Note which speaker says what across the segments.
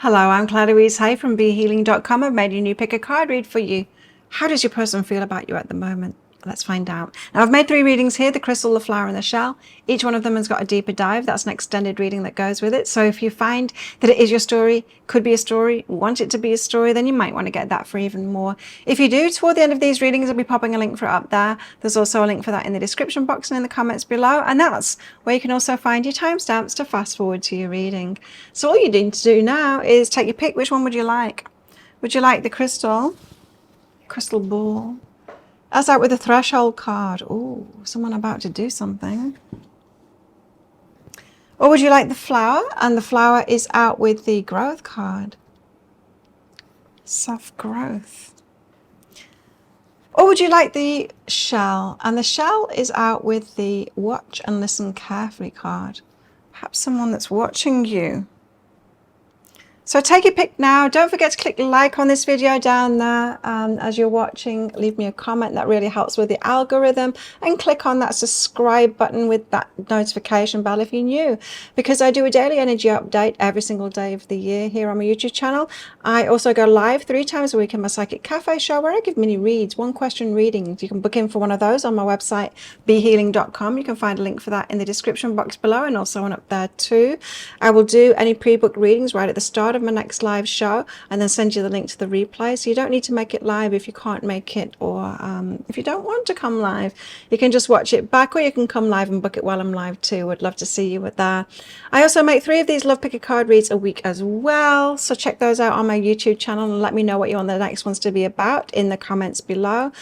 Speaker 1: Hello, I'm Claire Louise Hay from BeHealing.com. I've made a new pick a card read for you. How does your person feel about you at the moment? Let's find out. Now, I've made 3 readings here, the crystal, the flower, and the shell. Each one of them has got a deeper dive. That's an extended reading that goes with it. So if you find that it is your story, could be a story, want it to be a story, then you might want to get that for even more. If you do, toward the end of these readings, I'll be popping a link for it up there. There's also a link for that in the description box and in the comments below. And that's where you can also find your timestamps to fast forward to your reading. So all you need to do now is take your pick. Which one would you like? Would you like the crystal ball? That's out with the threshold card. Oh, someone about to do something. Or would you like the flower? And the flower is out with the growth card. Soft growth. Or would you like the shell? And the shell is out with the watch and listen carefully card. Perhaps someone that's watching you. So take your pick now. Don't forget to click like on this video down there as you're watching. Leave me a comment. That really helps with the algorithm. And click on that subscribe button with that notification bell if you're new. Because I do a daily energy update every single day of the year here on my YouTube channel. I also go live 3 times a week in my Psychic Cafe show where I give mini reads, 1-question readings. You can book in for one of those on my website, BeHealing.com. You can find a link for that in the description box below and also one up there too. I will do any pre-booked readings right at the start of my next live show and then send you the link to the replay, so you don't need to make it live if you can't make it, or if you don't want to come live, you can just watch it back, or you can come live and book it while I'm live too. Would love to see you with that. I also make 3 of these Love Pick a Card reads a week as well, so check those out on my YouTube channel and let me know what you want the next ones to be about in the comments below.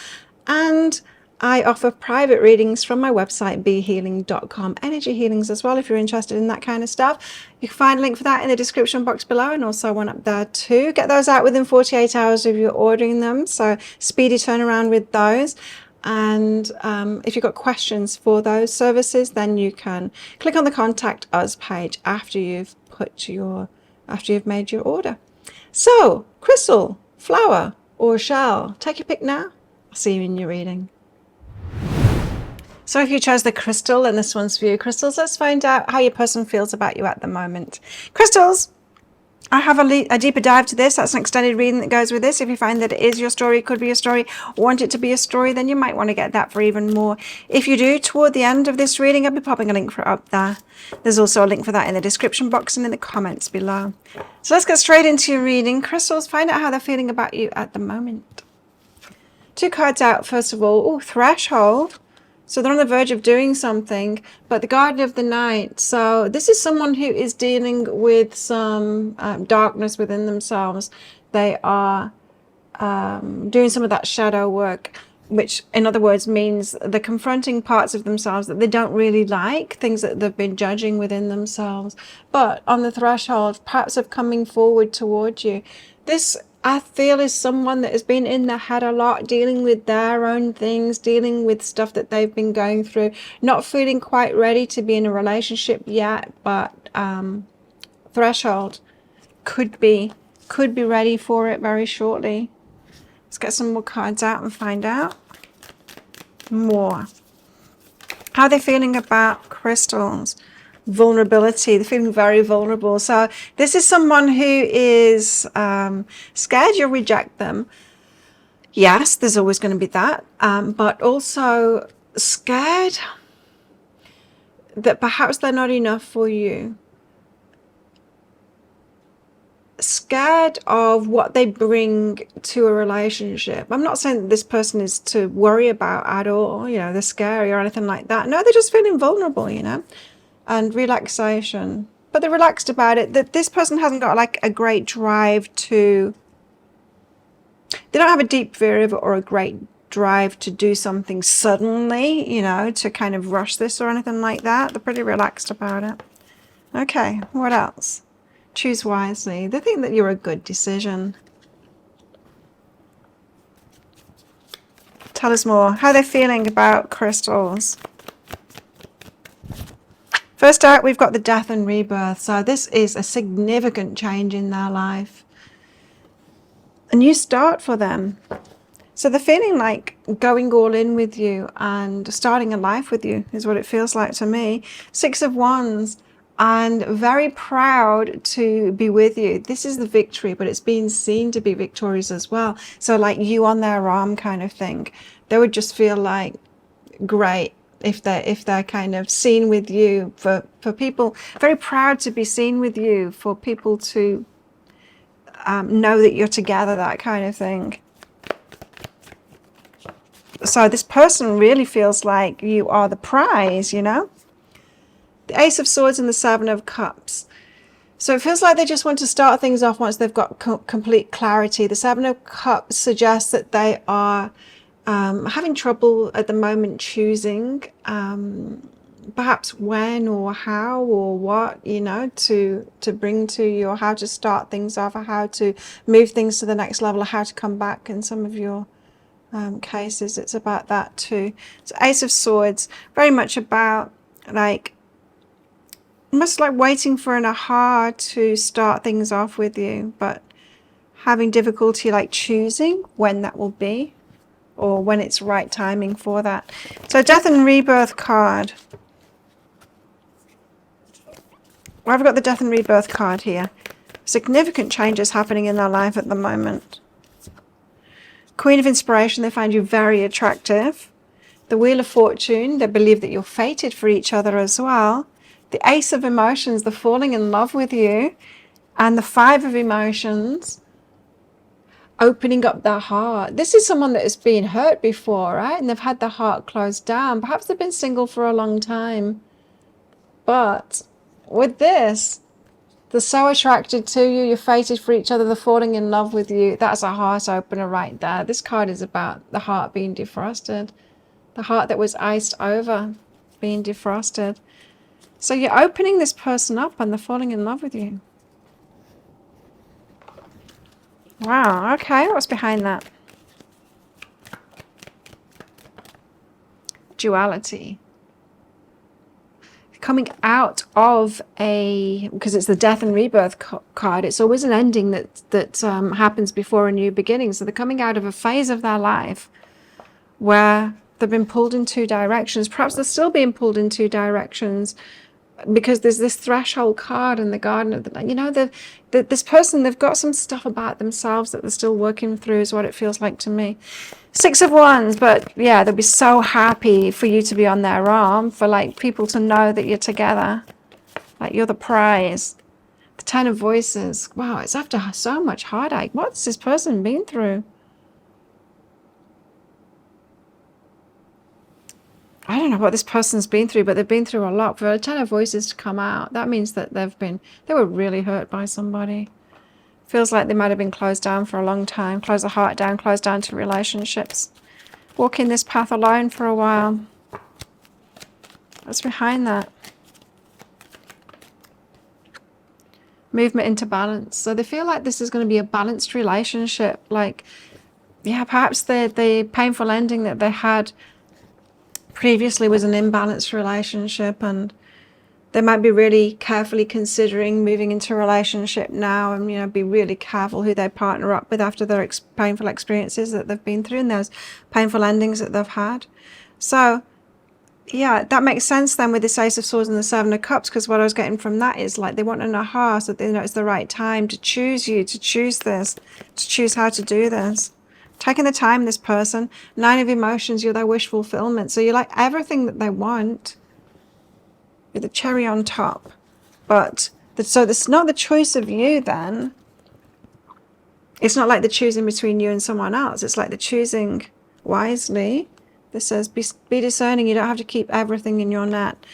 Speaker 1: And I offer private readings from my website, BeHealing.com. Energy healings as well, if you're interested in that kind of stuff. You can find a link for that in the description box below and also one up there too. Get those out within 48 hours if you're ordering them. So speedy turnaround with those. And if you've got questions for those services, then you can click on the Contact Us page after you've made your order. So, crystal, flower, or shell, take your pick now. I'll see you in your reading. So if you chose the crystal, and this one's for you, crystals, let's find out how your person feels about you at the moment. Crystals, I have a deeper dive to this. That's an extended reading that goes with this. If you find that it is your story, could be a story, want it to be a story, then you might want to get that for even more. If you do, toward the end of this reading, I'll be popping a link for it up there. There's also a link for that in the description box and in the comments below. So let's get straight into your reading. Crystals, find out how they're feeling about you at the moment. 2 cards out, first of all. Oh, threshold. So they're on the verge of doing something, but the Guardian of the Night. So this is someone who is dealing with some darkness within themselves. They are doing some of that shadow work, which in other words means they're confronting parts of themselves that they don't really like, things that they've been judging within themselves. But on the threshold, perhaps of coming forward towards you. This, I feel, is someone that has been in their head a lot, dealing with their own things, dealing with stuff that they've been going through, not feeling quite ready to be in a relationship yet, but threshold could be ready for it very shortly. Let's get some more cards out and find out more. How are they feeling about crystals? Vulnerability. They're feeling very vulnerable. So this is someone who is scared you'll reject them. Yes, there's always going to be that, but also scared that perhaps they're not enough for you. Scared of what they bring to a relationship. I'm not saying that this person is to worry about at all, you know, they're scary or anything like that. No, they're just feeling vulnerable, you know, and relaxation. But they're relaxed about it. That this person hasn't got like a great drive to, they don't have a deep fear of it or a great drive to do something suddenly, you know, to kind of rush this or anything like that. They're pretty relaxed about it. Okay, what else? Choose wisely. They think that you're a good decision. Tell us more. How they're feeling about crystals. First out, we've got the death and rebirth. So this is a significant change in their life. A new start for them. So they're feeling like going all in with you and starting a life with you is what it feels like to me. 6 of Wands. and very proud to be with you. This is the victory, but it's being seen to be victorious as well. So like you on their arm kind of thing. They would just feel like great if they're kind of seen with you, for people, very proud to be seen with you, for people to know that you're together, that kind of thing. So this person really feels like you are the prize, you know? The Ace of Swords and the Seven of Cups. So it feels like they just want to start things off once they've got complete clarity. The Seven of Cups suggests that they are having trouble at the moment choosing perhaps when or how or what, you know, to bring to you, or how to start things off, or how to move things to the next level, or how to come back. In some of your cases, it's about that too. So Ace of Swords, very much about like almost like waiting for an aha to start things off with you, but having difficulty like choosing when that will be, or when it's right timing for that. So Death and Rebirth card. Well, I've got the Death and Rebirth card here. Significant changes happening in their life at the moment. Queen of Inspiration, they find you very attractive. The Wheel of Fortune, they believe that you're fated for each other as well. The Ace of Emotions, they're falling in love with you. And the Five of Emotions, opening up their heart. This is someone that has been hurt before, right? And they've had their heart closed down. Perhaps they've been single for a long time. But with this, they're so attracted to you, you're fated for each other, they're falling in love with you. That's a heart opener right there. This card is about the heart being defrosted. The heart that was iced over being defrosted. So you're opening this person up and they're falling in love with you. Wow, okay, what's behind that? Duality. Coming out of because it's the Death and Rebirth card, it's always an ending that happens before a new beginning. So they're coming out of a phase of their life where they've been pulled in two directions. Perhaps they're still being pulled in two directions, because there's this threshold card in the Garden of the, you know, this person, they've got some stuff about themselves that they're still working through, is what it feels like to me. Six of Wands, but yeah, they'll be so happy for you to be on their arm, for like people to know that you're together, like you're the prize. The Ten of Voices, wow, it's after so much heartache. What's this person been through? I don't know what this person's been through, but they've been through a lot. For a Ten of Voices to come out, that means that they were really hurt by somebody. Feels like they might have been closed down for a long time, closed the heart down, closed down to relationships. Walking this path alone for a while. What's behind that? Movement into balance. So they feel like this is going to be a balanced relationship. Like, yeah, perhaps the painful ending that they had previously was an imbalanced relationship, and they might be really carefully considering moving into a relationship now, and, you know, be really careful who they partner up with after their painful experiences that they've been through and those painful endings that they've had. So yeah, that makes sense then with this Ace of Swords and the Seven of Cups, because what I was getting from that is like they want an aha, so they know it's the right time to choose you, to choose this, to choose how to do this. Taking the time, this person. Nine of Emotions, you're their wish fulfillment. So you're like everything that they want, with the cherry on top. But so it's not the choice of you then. It's not like the choosing between you and someone else. It's like the choosing wisely. This says be discerning. You don't have to keep everything in your net.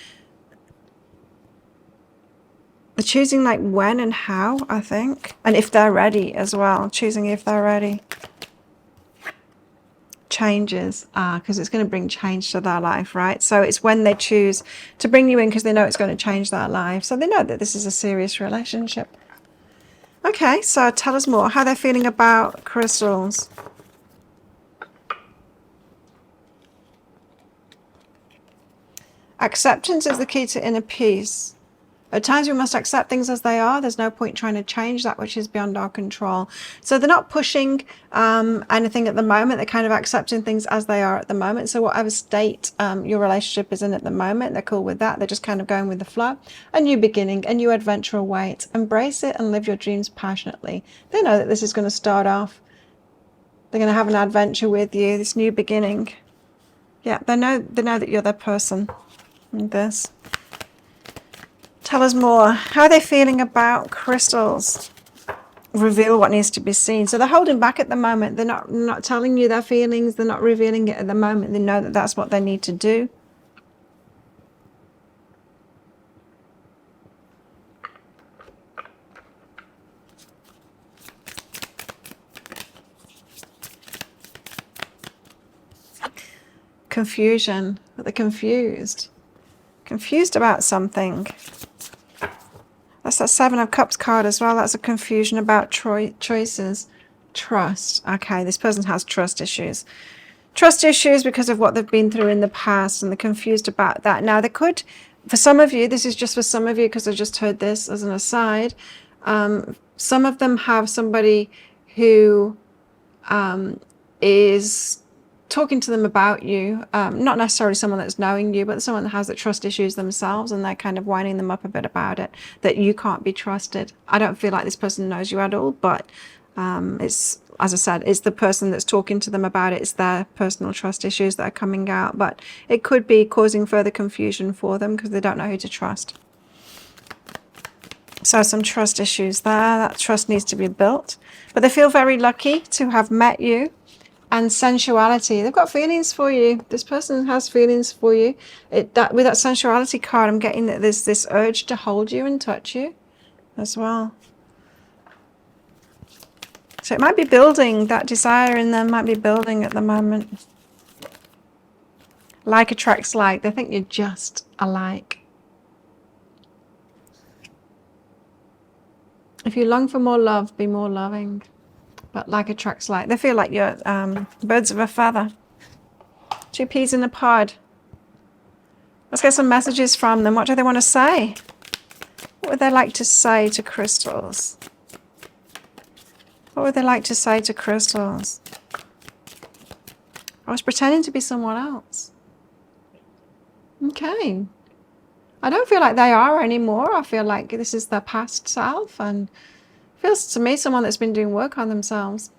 Speaker 1: The choosing like when and how, I think. And if they're ready as well. Choosing if they're ready. Changes, because it's going to bring change to their life, right? So it's when they choose to bring you in because they know it's going to change their life. So they know that this is a serious relationship. Okay, so tell us more. How they're feeling about crystals. Acceptance is the key to inner peace. At times we must accept things as they are. There's no point trying to change that which is beyond our control. So they're not pushing anything at the moment. They're kind of accepting things as they are at the moment. So whatever state your relationship is in at the moment, they're cool with that. They're just kind of going with the flow. A new beginning, a new adventure awaits. Embrace it and live your dreams passionately. They know that this is going to start off. They're going to have an adventure with you, this new beginning. Yeah, they know that you're their person in this. Tell us more. How are they feeling about crystals? Reveal what needs to be seen. So they're holding back at the moment. They're not telling you their feelings. They're not revealing it at the moment. They know that that's what they need to do. Confusion. They're confused. Confused about something. That's that Seven of Cups card as well. That's a confusion about choices. Trust. Okay, this person has trust issues. Trust issues because of what they've been through in the past, and they're confused about that. Now, they could, for some of you, this is just for some of you because I just heard this as an aside. Some of them have somebody who is talking to them about you, not necessarily someone that's knowing you, but someone that has the trust issues themselves, and they're kind of winding them up a bit about it, that you can't be trusted. I don't feel like this person knows you at all, but it's, as I said, it's the person that's talking to them about it. It's their personal trust issues that are coming out, but it could be causing further confusion for them because they don't know who to trust. So some trust issues there. That trust needs to be built, but they feel very lucky to have met you. And sensuality. They've got feelings for you. This person has feelings for you. With that sensuality card, I'm getting that there's this urge to hold you and touch you as well. So it might be building. That desire in them might be building at the moment. Like attracts like. They think you're just alike. If you long for more love, be more loving. But like attracts like. They feel like you're birds of a feather. Two peas in a pod. Let's get some messages from them. What do they want to say? What would they like to say to crystals? What would they like to say to crystals? I was pretending to be someone else. Okay. I don't feel like they are anymore. I feel like this is their past self, and feels to me someone that's been doing work on themselves,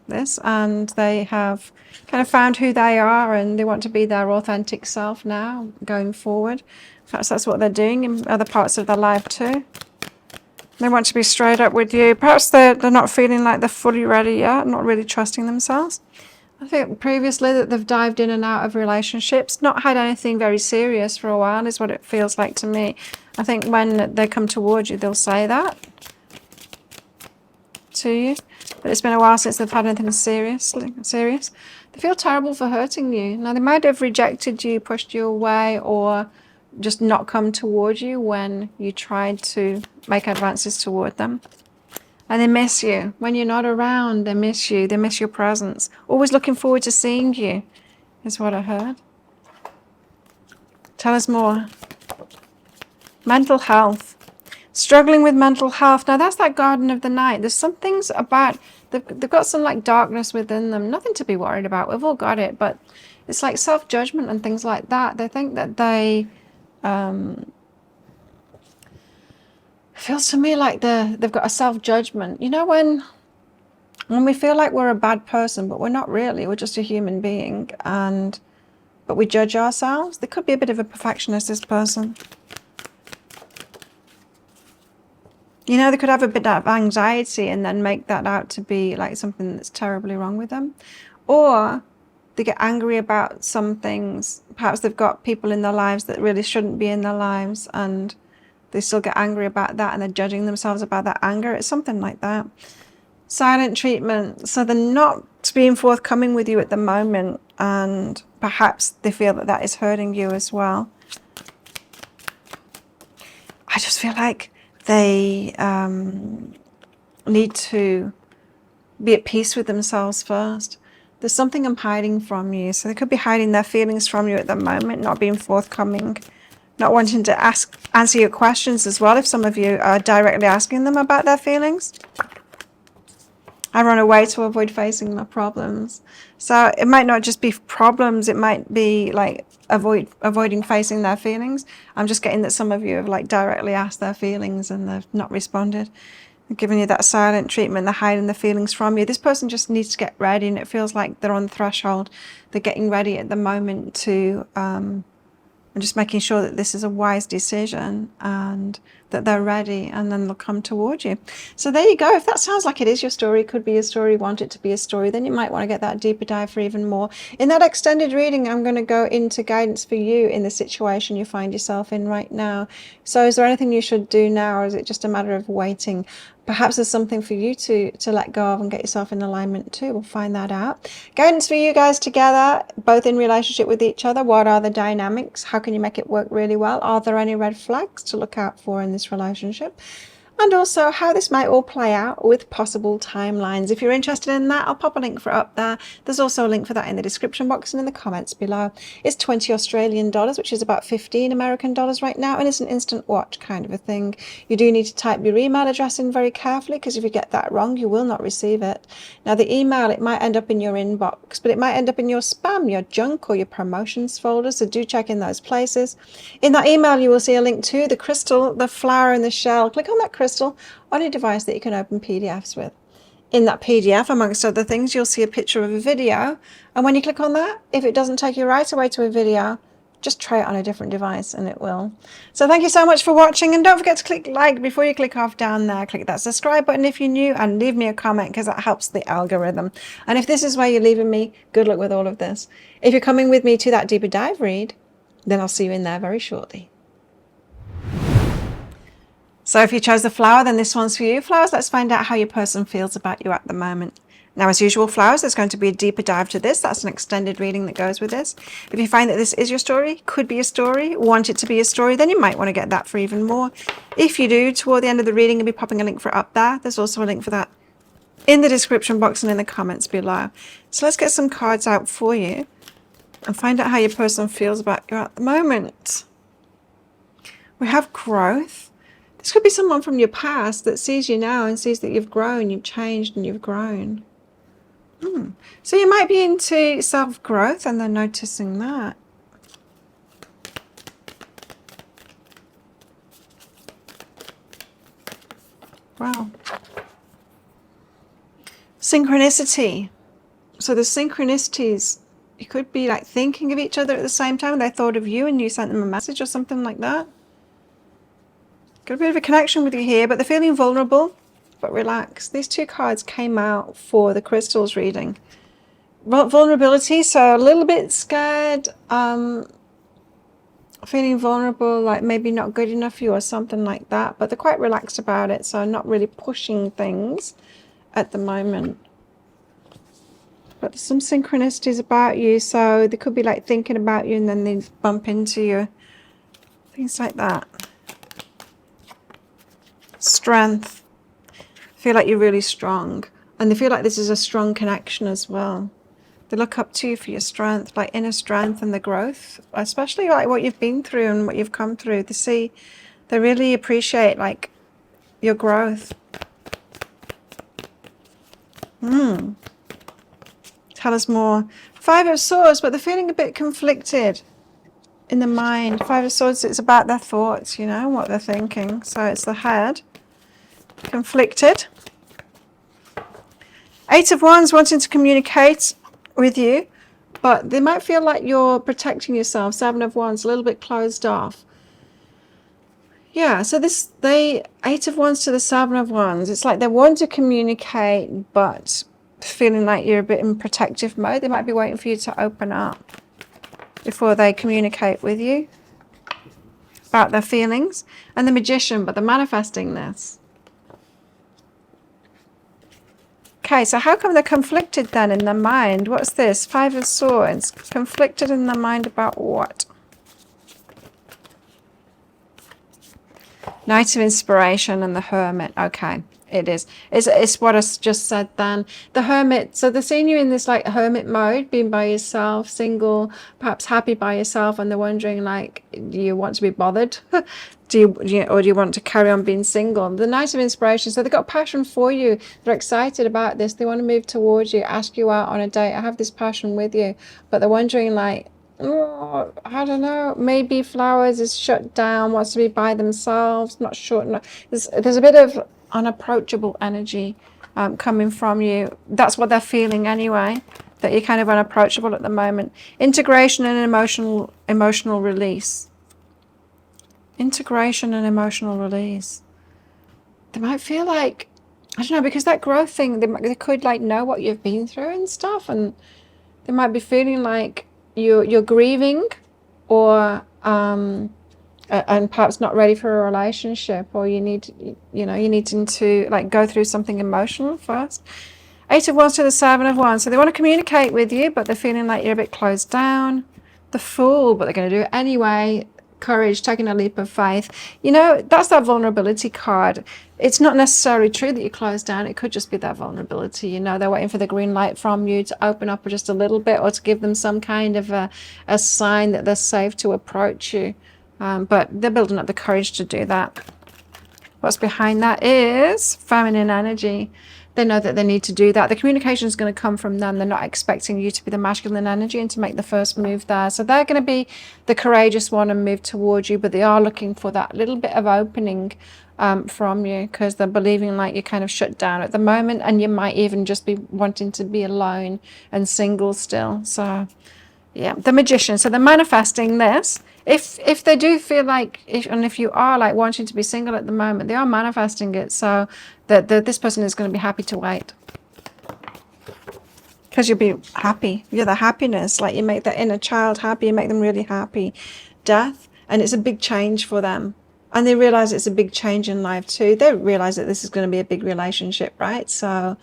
Speaker 1: and they have kind of found who they are, and they want to be their authentic self now going forward. Perhaps that's what they're doing in other parts of their life too. They want to be straight up with you. Perhaps they're not feeling like they're fully ready yet, not really trusting themselves. I think previously that they've dived in and out of relationships, not had anything very serious for a while is what it feels like to me. I think when they come towards you, they'll say that to you, but it's been a while since they've had anything serious. They feel terrible for hurting you. Now, they might have rejected you, pushed you away, or just not come towards you when you tried to make advances toward them. And they miss you. When you're not around, they miss you. They miss your presence. Always looking forward to seeing you, is what I heard. Tell us more. Mental health. Struggling with mental health. Now that's that garden of the night. There's some things about, they've got some like darkness within them. Nothing to be worried about. We've all got it. But it's like self-judgment and things like that. They think that they, feels to me like they've got a self-judgment. You know, when we feel like we're a bad person, but we're not really. We're just a human being. But we judge ourselves. There could be a bit of a perfectionist, this person. You know, they could have a bit of anxiety and then make that out to be like something that's terribly wrong with them. Or they get angry about some things. Perhaps they've got people in their lives that really shouldn't be in their lives, and they still get angry about that, and they're judging themselves about that anger. It's something like that. Silent treatment. So they're not being forthcoming with you at the moment, and perhaps they feel that that is hurting you as well. I just feel like they need to be at peace with themselves first. There's something I'm hiding from you. So they could be hiding their feelings from you at the moment, not being forthcoming not wanting to answer your questions as well, if some of you are directly asking them about their feelings. I run away to avoid facing my problems. So it might not just be problems, it might be like avoiding facing their feelings. I'm just getting that some of you have like directly asked their feelings and they've not responded. They're giving you that silent treatment, they're hiding the feelings from you. This person just needs to get ready, and it feels like they're on the threshold. They're getting ready at the moment to and just making sure that this is a wise decision and that they're ready, and then they'll come toward you. So there you go. If that sounds like it is your story, could be a story, want it to be a story, then you might want to get that deeper dive for even more. In that extended reading, I'm going to go into guidance for you in the situation you find yourself in right now. So is there anything you should do now, or is it just a matter of waiting? Perhaps there's something for you to let go of and get yourself in alignment too. We'll find that out. Guidance for you guys together, both in relationship with each other. What are the dynamics? How can you make it work really well? Are there any red flags to look out for in this relationship? And also how this might all play out with possible timelines. If you're interested in that, I'll pop a link for it up there. There's also a link for that in the description box and in the comments below. It's 20 Australian dollars, which is about 15 American dollars right now, and it's an instant watch kind of a thing. You do need to type your email address in very carefully, because if you get that wrong, you will not receive it. Now the email, it might end up in your inbox, but it might end up in your spam, your junk, or your promotions folder, so do check in those places. In that email, you will see a link to the crystal, the flower, and the shell. Click on that crystal on a device that you can open PDFs with. In that PDF, amongst other things, you'll see a picture of a video, and when you click on that, if it doesn't take you right away to a video, just try it on a different device and it will. So thank you so much for watching, and don't forget to click like before you click off down there. Click that subscribe button if you're new, and leave me a comment, because that helps the algorithm. And if this is where you're leaving me, good luck with all of this. If you're coming with me to that deeper dive read, then I'll see you in there very shortly. So if you chose the flower, then this one's for you. Flowers, let's find out how your person feels about you at the moment. Now, as usual, flowers, there's going to be a deeper dive to this. That's an extended reading that goes with this. If you find that this is your story, could be a story, want it to be a story, then you might want to get that for even more. If you do, toward the end of the reading, I'll be popping a link for it up there. There's also a link for that in the description box and in the comments below. So let's get some cards out for you and find out how your person feels about you at the moment. We have growth. This could be someone from your past that sees you now and sees that you've grown, you've changed, and you've grown. So you might be into self-growth, and they're noticing that. Wow. Synchronicity. So the synchronicities, you could be like thinking of each other at the same time. They thought of you and you sent them a message or something like that. Got a bit of a connection with you here, but they're feeling vulnerable, but relax. These two cards came out for the crystals reading. Vulnerability, so a little bit scared, feeling vulnerable, like maybe not good enough for you or something like that, but they're quite relaxed about it, so not really pushing things at the moment. But there's some synchronicities about you, so they could be like thinking about you and then they bump into you. Things like that. Strength. Feel like you're really strong, and they feel like this is a strong connection as well. They look up to you for your strength, like inner strength and the growth, especially like what you've been through and what you've come through. They really appreciate like your growth. Tell us more. Five of Swords, but they're feeling a bit conflicted in the mind. Five of Swords, it's about their thoughts, you know, what they're thinking. So it's the head. Conflicted. Eight of Wands, wanting to communicate with you, but they might feel like you're protecting yourself. Seven of Wands, a little bit closed off. Yeah, so Eight of Wands to the Seven of Wands, it's like they want to communicate, but feeling like you're a bit in protective mode. They might be waiting for you to open up before they communicate with you about their feelings. And the Magician, but they're manifesting this. Okay, so how come they're conflicted then in their mind? What's this? Five of Swords. Conflicted in their mind about what? Knight of Inspiration and the Hermit. Okay. It is. It's what I just said then. The hermit. So they're seeing you in this like hermit mode, being by yourself, single, perhaps happy by yourself, and they're wondering like, do you want to be bothered? do you or do you want to carry on being single? The Knight of Inspiration. So they've got passion for you. They're excited about this. They want to move towards you, ask you out on a date. I have this passion with you, but they're wondering like, oh, I don't know, maybe Flowers is shut down, wants to be by themselves, not sure. No, there's a bit of unapproachable energy coming from you. That's what they're feeling anyway, that you're kind of unapproachable at the moment. Integration and emotional release. Integration and emotional release. They might feel like, I don't know, because that growth thing, they could like know what you've been through and stuff, and they might be feeling like you're grieving, or and perhaps not ready for a relationship, or you needing to like go through something emotional first. 8 of Wands to the 7 of Wands. So they want to communicate with you, but they're feeling like you're a bit closed down. The Fool, but they're going to do it anyway. Courage, taking a leap of faith. That's that vulnerability card. It's not necessarily true that you close down. It could just be that vulnerability. They're waiting for the green light from you to open up just a little bit, or to give them some kind of a sign that they're safe to approach you. But they're building up the courage to do that. What's behind that is feminine energy. They know that they need to do that. The communication is going to come from them. They're not expecting you to be the masculine energy and to make the first move there. So they're going to be the courageous one and move towards you, but they are looking for that little bit of opening from you, because they're believing like you're kind of shut down at the moment, and you might even just be wanting to be alone and single still. So yeah, the Magician. So they're manifesting this. If they do feel like, if you are like wanting to be single at the moment, they are manifesting it. So that this person is going to be happy to wait, because you'll be happy. You're the happiness. Like, you make that inner child happy. You make them really happy. Death, and it's a big change for them. And they realize it's a big change in life too. They realize that this is going to be a big relationship, right? So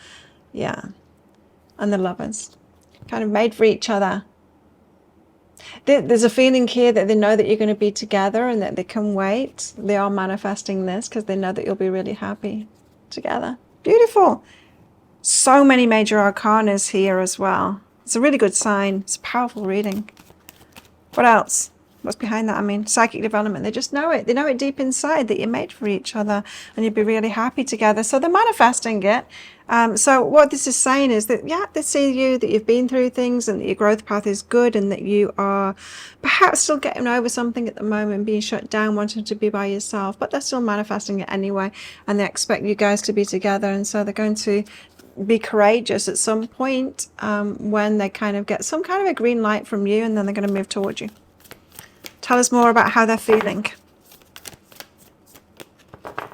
Speaker 1: yeah. And the Lovers, kind of made for each other. There's a feeling here that they know that you're going to be together and that they can wait. They are manifesting this because they know that you'll be really happy together. Beautiful. So many major arcanas here as well. It's a really good sign. It's a powerful reading. What else? What's behind that? I mean, psychic development. They just know it. They know it deep inside that you're made for each other and you'll be really happy together. So they're manifesting it. So what this is saying is that, yeah, they see you, that you've been through things, and that your growth path is good, and that you are perhaps still getting over something at the moment, being shut down, wanting to be by yourself, but they're still manifesting it anyway, and they expect you guys to be together. And so they're going to be courageous at some point when they kind of get some kind of a green light from you, and then they're going to move towards you. Tell us more about how they're feeling.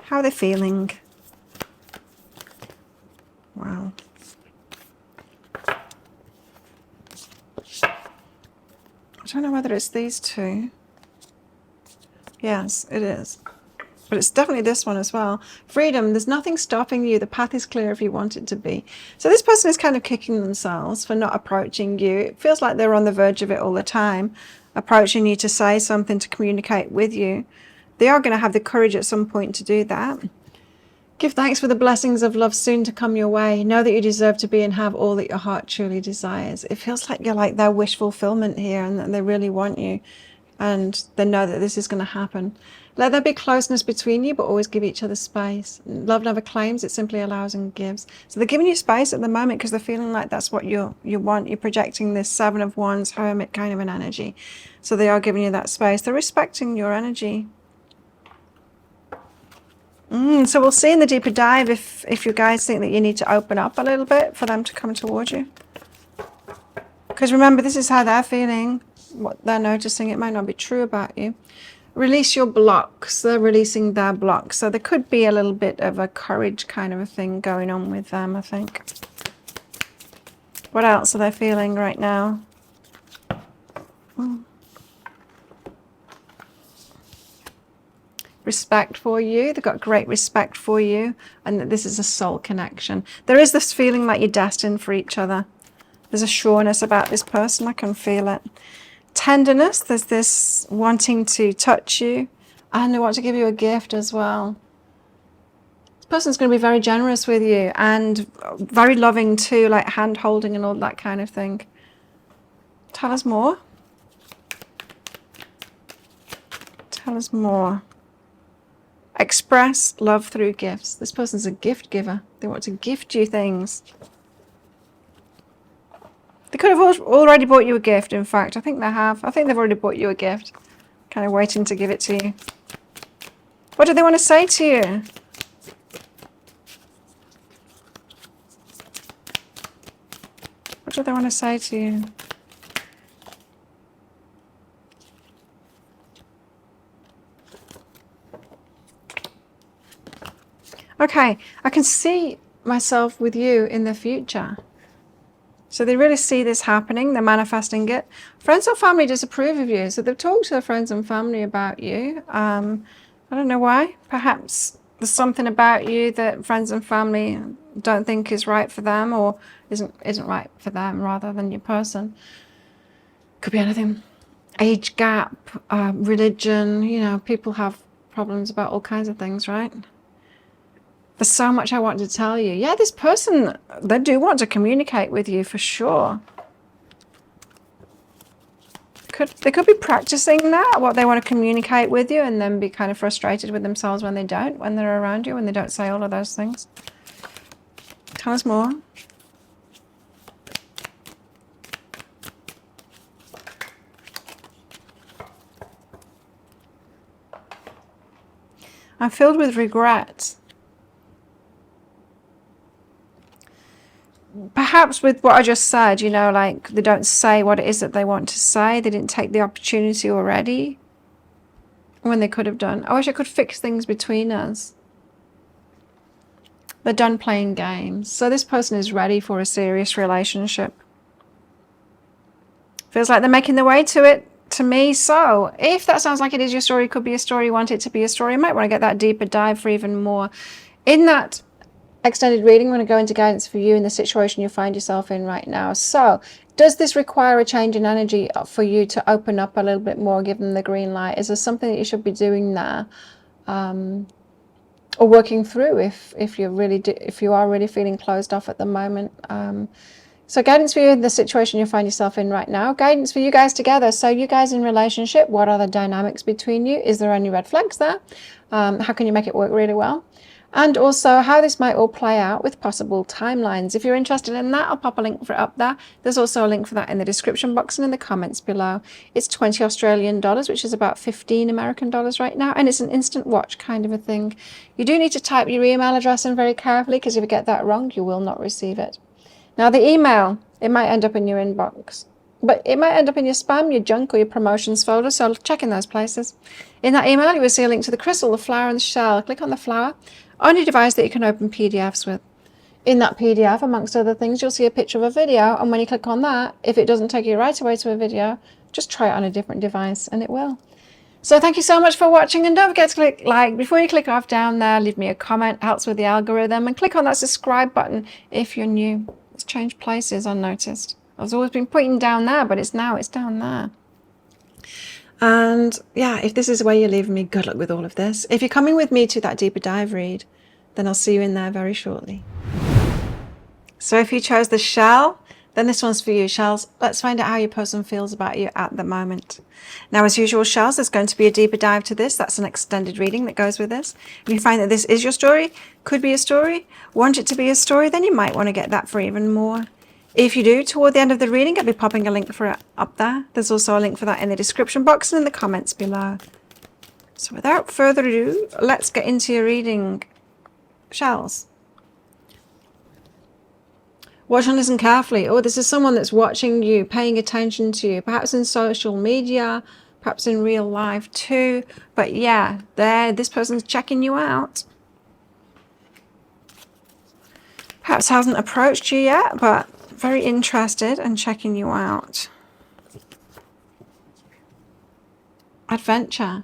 Speaker 1: How they're feeling. Wow. I don't know whether it's these two. Yes, it is. But it's definitely this one as well. Freedom. There's nothing stopping you. The path is clear if you want it to be. So this person is kind of kicking themselves for not approaching you. It feels like they're on the verge of it all the time, approaching you to say something, to communicate with you. They are going to have the courage at some point to do that. Give thanks for the blessings of love soon to come your way. Know that you deserve to be and have all that your heart truly desires. It feels like you're like their wish fulfillment here, and that they really want you, and they know that this is going to happen. Let there be closeness between you, but always give each other space. Love never claims, it simply allows and gives. So they're giving you space at the moment because they're feeling like that's what you want. You're projecting this 7 of Wands, hermit kind of an energy. So they are giving you that space. They're respecting your energy. So we'll see in the deeper dive if you guys think that you need to open up a little bit for them to come towards you. Because remember, this is how they're feeling, what they're noticing. It might not be true about you. Release your blocks. They're releasing their blocks. So there could be a little bit of a courage kind of a thing going on with them, I think. What else are they feeling right now? Respect for you. They've got great respect for you, and that this is a soul connection. There is this feeling like you're destined for each other. There's a sureness about this person. I can feel it. Tenderness. There's this wanting to touch you, and they want to give you a gift as well. This person's going to be very generous with you and very loving too, like hand holding and all that kind of thing. Tell us more. Tell us more. Express love through gifts. This person's a gift giver. They want to gift you things. They could have already bought you a gift, in fact. I think they have. I think they've already bought you a gift. Kind of waiting to give it to you. What do they want to say to you? What do they want to say to you? Okay, I can see myself with you in the future. So they really see this happening. They're manifesting it. Friends or family disapprove of you. So they've talked to their friends and family about you. I don't know why. Perhaps there's something about you that friends and family don't think is right for them, or isn't right for them rather than your person. Could be anything. Age gap, religion, you know, people have problems about all kinds of things, right? There's so much I want to tell you. Yeah, this person, they do want to communicate with you for sure. They could be practicing that, what they want to communicate with you, and then be kind of frustrated with themselves when they don't, when they're around you, when they don't say all of those things. Tell us more. I'm filled with regret. Perhaps with what I just said, you know, like they don't say what it is that they want to say. They didn't take the opportunity already when they could have done. I wish I could fix things between us. They're done playing games. So this person is ready for a serious relationship. Feels like they're making their way to it, to me. So if that sounds like it is your story, could be a story, you want it to be a story, you might want to get that deeper dive for even more. In that extended reading, I'm going to go into guidance for you in the situation you find yourself in right now. So does this require a change in energy for you to open up a little bit more, give them the green light? Is there something that you should be doing there, or working through if you are really feeling closed off at the moment? So guidance for you in the situation you find yourself in right now. Guidance for you guys together. So you guys in relationship, what are the dynamics between you? Is there any red flags there? How can you make it work really well? And also how this might all play out with possible timelines. If you're interested in that, I'll pop a link for it up there. There's also a link for that in the description box and in the comments below. It's 20 Australian dollars, which is about 15 American dollars right now. And it's an instant watch kind of a thing. You do need to type your email address in very carefully, because if you get that wrong, you will not receive it. Now the email, it might end up in your inbox, but it might end up in your spam, your junk, or your promotions folder. So check in those places. In that email, you will see a link to the crystal, the flower, and the shell. Click on the flower on your device that you can open PDFs with. In that PDF, amongst other things, you'll see a picture of a video, and when you click on that, if it doesn't take you right away to a video, just try it on a different device and it will. So thank you so much for watching, and don't forget to click like before you click off down there. Leave me a comment, helps with the algorithm, and click on that subscribe button if you're new. It's changed places unnoticed. I've always been pointing down there, but it's down there. And yeah, if this is where you're leaving me, good luck with all of this. If you're coming with me to that deeper dive read, then I'll see you in there very shortly. So if you chose the shell, then this one's for you, shells. Let's find out how your person feels about you at the moment. Now, as usual, shells, there's going to be a deeper dive to this. That's an extended reading that goes with this. If you find that this is your story, could be a story, want it to be a story, then you might want to get that for even more. If you do, toward the end of the reading, I'll be popping a link for it up there. There's also a link for that in the description box and in the comments below. So without further ado, let's get into your reading, shells. Watch and listen carefully. Oh, this is someone that's watching you, paying attention to you, perhaps in social media, perhaps in real life too. But yeah, this person's checking you out. Perhaps hasn't approached you yet, but very interested and checking you out. Adventure.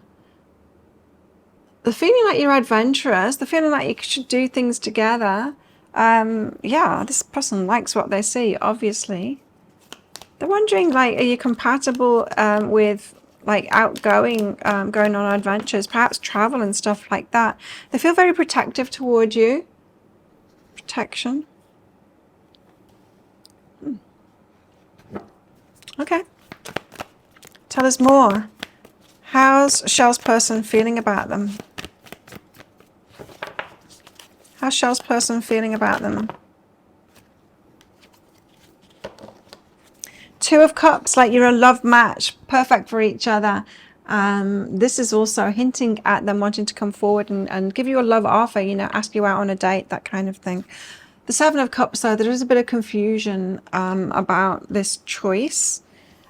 Speaker 1: The feeling like you're adventurous, the feeling like you should do things together. Yeah, this person likes what they see, obviously. They're wondering, like, are you compatible with like outgoing, going on adventures, perhaps travel and stuff like that. They feel very protective toward you. Protection. Okay. Tell us more. How's Shell's person feeling about them? How's Shell's person feeling about them? Two of Cups, like you're a love match, perfect for each other. This is also hinting at them wanting to come forward and give you a love offer, you know, ask you out on a date, that kind of thing. The Seven of Cups, though, there is a bit of confusion about this choice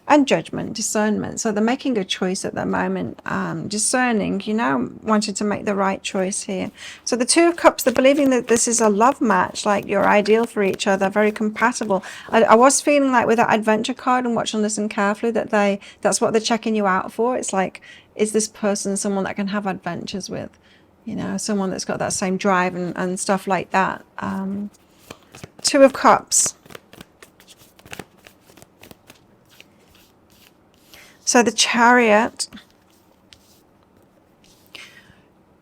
Speaker 1: and judgment, discernment. So they're making a choice at the moment, discerning, you know, wanting to make the right choice here. So the Two of Cups, they're believing that this is a love match, like you're ideal for each other, very compatible. I was feeling like with that adventure card and watch and listen carefully that that's what they're checking you out for. It's like, is this person someone that can have adventures with? You know, someone that's got that same drive and stuff like that. Two of Cups. So the Chariot,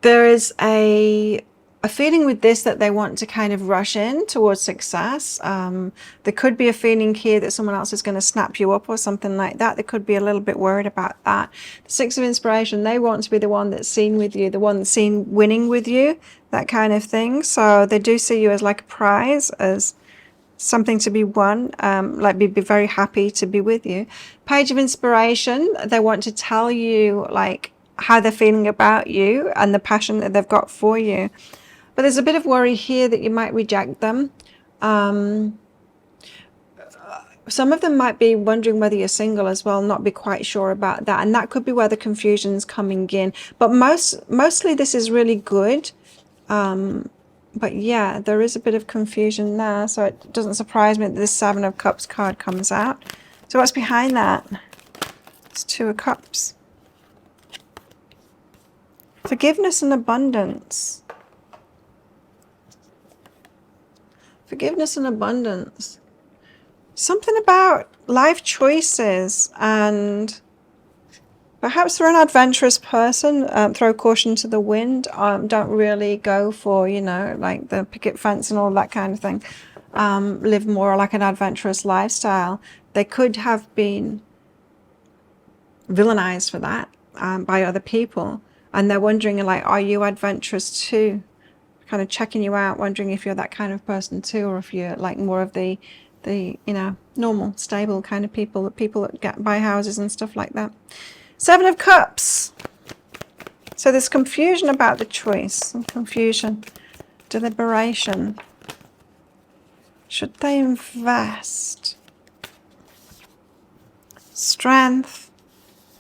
Speaker 1: there is a feeling with this that they want to kind of rush in towards success. There could be a feeling here that someone else is going to snap you up or something like that. They could be a little bit worried about that. The Six of Inspiration, they want to be the one that's seen with you, the one that's seen winning with you, that kind of thing. So they do see you as like a prize, as something to be won, like be very happy to be with you. Page of Inspiration, they want to tell you like how they're feeling about you and the passion that they've got for you. But there's a bit of worry here that you might reject them. Some of them might be wondering whether you're single as well, not be quite sure about that. And that could be where the confusion's coming in. But mostly this is really good. But yeah, there is a bit of confusion there. So it doesn't surprise me that this Seven of Cups card comes out. So what's behind that? It's Two of Cups. Forgiveness and abundance. Forgiveness and abundance. Something about life choices, and perhaps they're an adventurous person, throw caution to the wind, don't really go for, you know, like the picket fence and all that kind of thing. Live more like an adventurous lifestyle. They could have been villainized for that by other people. And they're wondering, like, are you adventurous too? Kind of checking you out, wondering if you're that kind of person too, or if you're like more of the you know, normal, stable kind of people that buy houses and stuff like that. Seven of Cups. So there's confusion about the choice, some confusion, deliberation. Should they invest? Strength.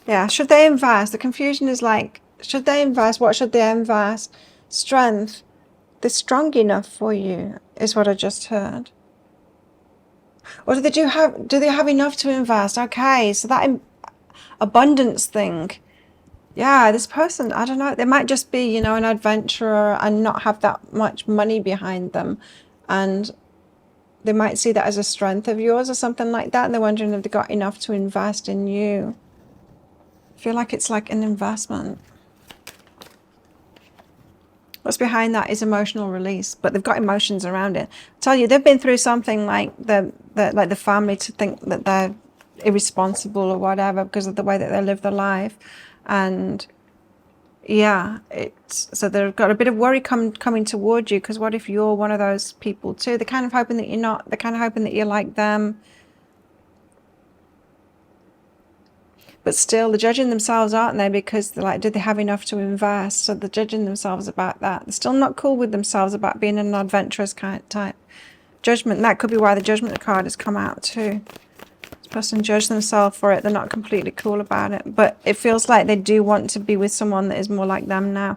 Speaker 1: Yeah, should they invest? The confusion is like, should they invest? What should they invest? Strength. They're strong enough for you, is what I just heard. Or do they have enough to invest? Okay, so that abundance thing. Yeah, this person, I don't know, they might just be, you know, an adventurer and not have that much money behind them. And they might see that as a strength of yours or something like that. And they're wondering if they got enough to invest in you. I feel like it's like an investment. What's behind that is emotional release, but they've got emotions around it. I tell you, they've been through something like the family to think that they're irresponsible or whatever because of the way that they live their life. And yeah, so they've got a bit of worry coming toward you, because what if you're one of those people too? They're kind of hoping that you're not. They're kind of hoping that you're like them. But still, they're judging themselves, aren't they? Because they're like, did they have enough to invest? So they're judging themselves about that. They're still not cool with themselves about being an adventurous kind of type. Judgment, that could be why the Judgment card has come out too. This person judged themselves for it. They're not completely cool about it. But it feels like they do want to be with someone that is more like them now.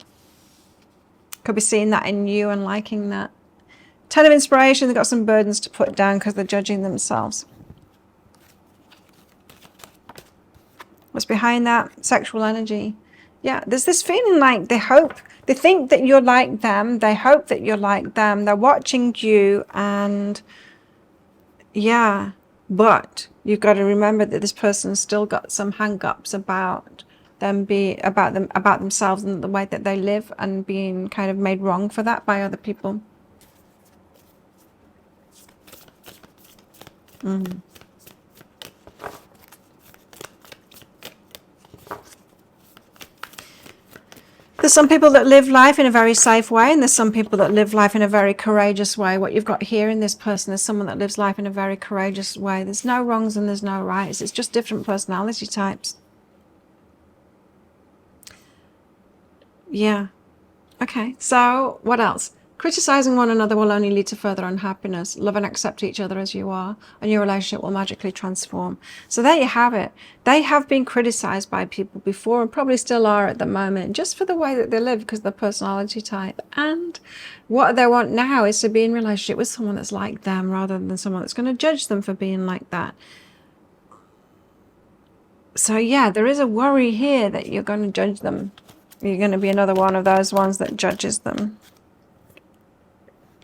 Speaker 1: Could be seeing that in you and liking that. Ten of Inspiration, they've got some burdens to put down because they're judging themselves. What's behind that? Sexual energy. Yeah, there's this feeling like they think that you're like them. They hope that you're like them. They're watching you, and yeah, But you've got to remember that this person's still got some hang-ups about about themselves and the way that they live, and being kind of made wrong for that by other people. There's some people that live life in a very safe way, and there's some people that live life in a very courageous way. What you've got here in this person is someone that lives life in a very courageous way. There's no wrongs and there's no rights. It's just different personality types. Yeah. Okay, so what else? Criticizing one another will only lead to further unhappiness. Love and accept each other as you are, and your relationship will magically transform. So there you have it. They have been criticized by people before, and probably still are at the moment, just for the way that they live, because of their personality type. And what they want now is to be in relationship with someone that's like them, rather than someone that's going to judge them for being like that. So yeah, there is a worry here that you're going to judge them. You're going to be another one of those ones that judges them.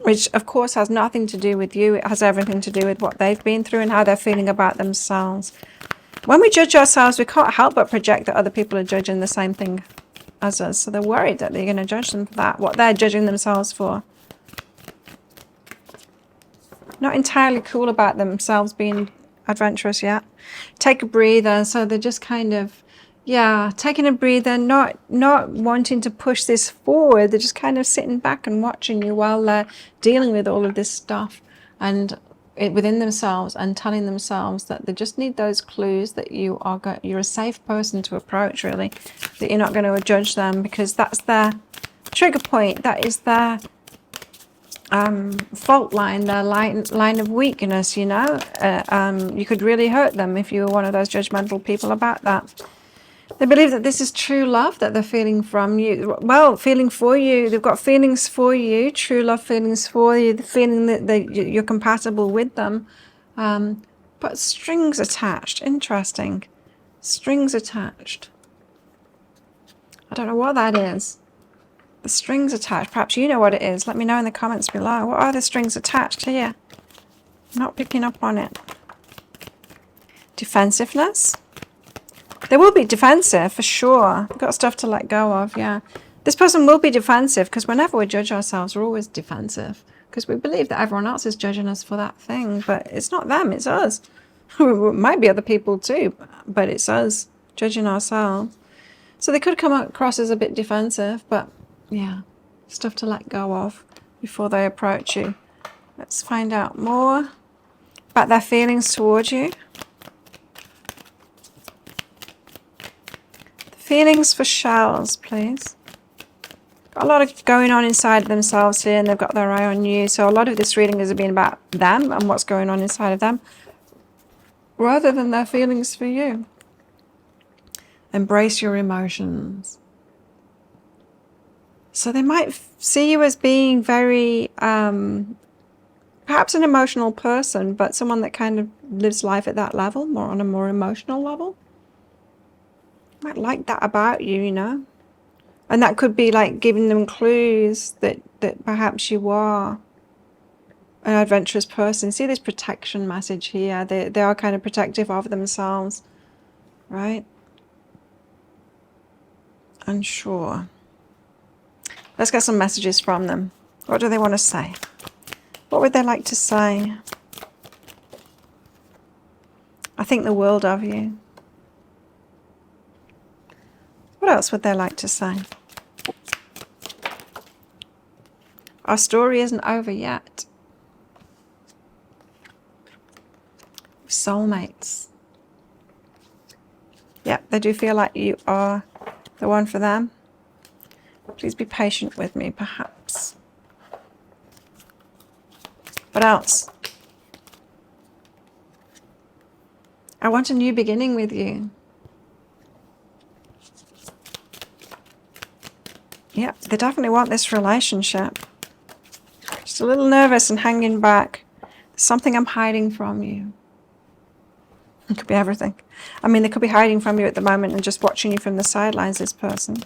Speaker 1: Which, of course, has nothing to do with you. It has everything to do with what they've been through and how they're feeling about themselves. When we judge ourselves, we can't help but project that other people are judging the same thing as us. So they're worried that they're going to judge them for that, what they're judging themselves for. Not entirely cool about themselves being adventurous yet. Take a breather. So they're just kind of, yeah, taking a breather, not wanting to push this forward. They're just kind of sitting back and watching you while they're dealing with all of this stuff and within themselves, and telling themselves that they just need those clues that you're a safe person to approach, really, that you're not going to judge them, because that's their trigger point. That is their fault line, their line of weakness, you know. You could really hurt them if you were one of those judgmental people about that. They believe that this is true love that they're feeling from you. Well, feeling for you. They've got feelings for you, true love feelings for you, the feeling that you're compatible with them. But strings attached. Interesting. Strings attached. I don't know what that is. The strings attached. Perhaps you know what it is. Let me know in the comments below. What are the strings attached here? I'm not picking up on it. Defensiveness. They will be defensive, for sure. We've got stuff to let go of, yeah. This person will be defensive, because whenever we judge ourselves, we're always defensive, because we believe that everyone else is judging us for that thing, but it's not them, it's us. It might be other people too, but it's us judging ourselves. So they could come across as a bit defensive, but yeah, stuff to let go of before they approach you. Let's find out more about their feelings towards you. Feelings for shells, please. Got a lot of going on inside of themselves here, and they've got their eye on you. So a lot of this reading has been about them and what's going on inside of them, rather than their feelings for you. Embrace your emotions. So they might see you as being very, perhaps an emotional person, but someone that kind of lives life at that level, more on a more emotional level. Might like that about you, you know. And that could be like giving them clues that perhaps you are an adventurous person. See this protection message here. They are kind of protective of themselves, right? Unsure. Let's get some messages from them. What do they want to say? What would they like to say? I think the world of you. What else would they like to say? Our story isn't over yet. Soulmates. Yep, they do feel like you are the one for them. Please be patient with me, perhaps. What else? I want a new beginning with you. Yeah, they definitely want this relationship. Just a little nervous and hanging back. There's something I'm hiding from you. It could be everything. I mean, they could be hiding from you at the moment and just watching you from the sidelines, this person.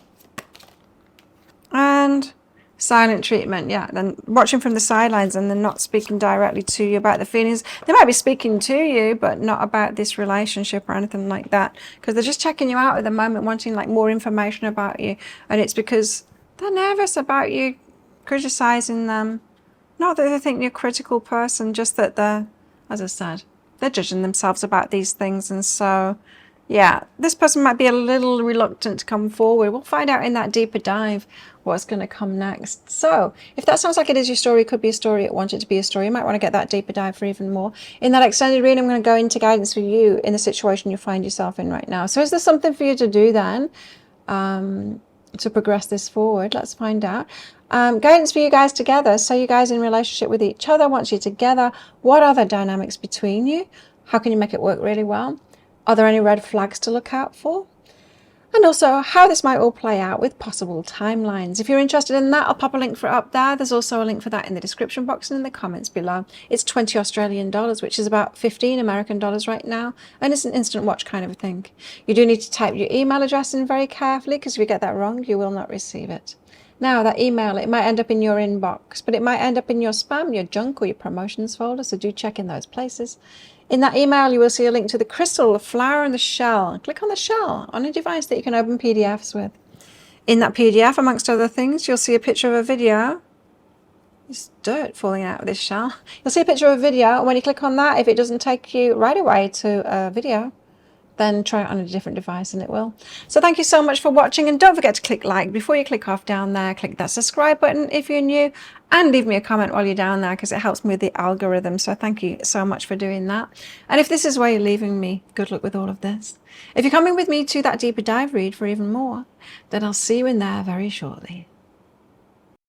Speaker 1: And Silent treatment, yeah. Then watching from the sidelines and then not speaking directly to you about the feelings. They might be speaking to you, but not about this relationship or anything like that. Because they're just checking you out at the moment, wanting like more information about you. And it's because they're nervous about you criticizing them. Not that they think you're a critical person, just that they're, as I said, they're judging themselves about these things. And so, yeah, this person might be a little reluctant to come forward. We'll find out in that deeper dive what's going to come next. So if that sounds like it is your story, it could be a story, it wanted to be a story, you might want to get that deeper dive for even more. In that extended reading, I'm going to go into guidance for you in the situation you find yourself in right now. So is there something for you to do then to progress this forward? Let's find out. Guidance for you guys together. So you guys in relationship with each other, once you're together, what are the dynamics between you? How can you make it work really well? Are there any red flags to look out for? And also how this might all play out with possible timelines. If you're interested in that, I'll pop a link for it up there. There's also a link for that in the description box and in the comments below. It's 20 Australian dollars, which is about 15 American dollars right now. And it's an instant watch kind of a thing. You do need to type your email address in very carefully, because if you get that wrong, you will not receive it. Now, that email, it might end up in your inbox, but it might end up in your spam, your junk, or your promotions folder, so do check in those places. In that email, you will see a link to the crystal, the flower, and the shell. Click on the shell on a device that you can open PDFs with. In that PDF, amongst other things, you'll see a picture of a video. There's dirt falling out of this shell. You'll see a picture of a video, and when you click on that, if it doesn't take you right away to a video, then try it on a different device and it will. So thank you so much for watching, and don't forget to click like before you click off down there. Click that subscribe button if you're new, and leave me a comment while you're down there, because it helps me with the algorithm. So thank you so much for doing that. And if this is where you're leaving me, good luck with all of this. If you're coming with me to that deeper dive read for even more, then I'll see you in there very shortly.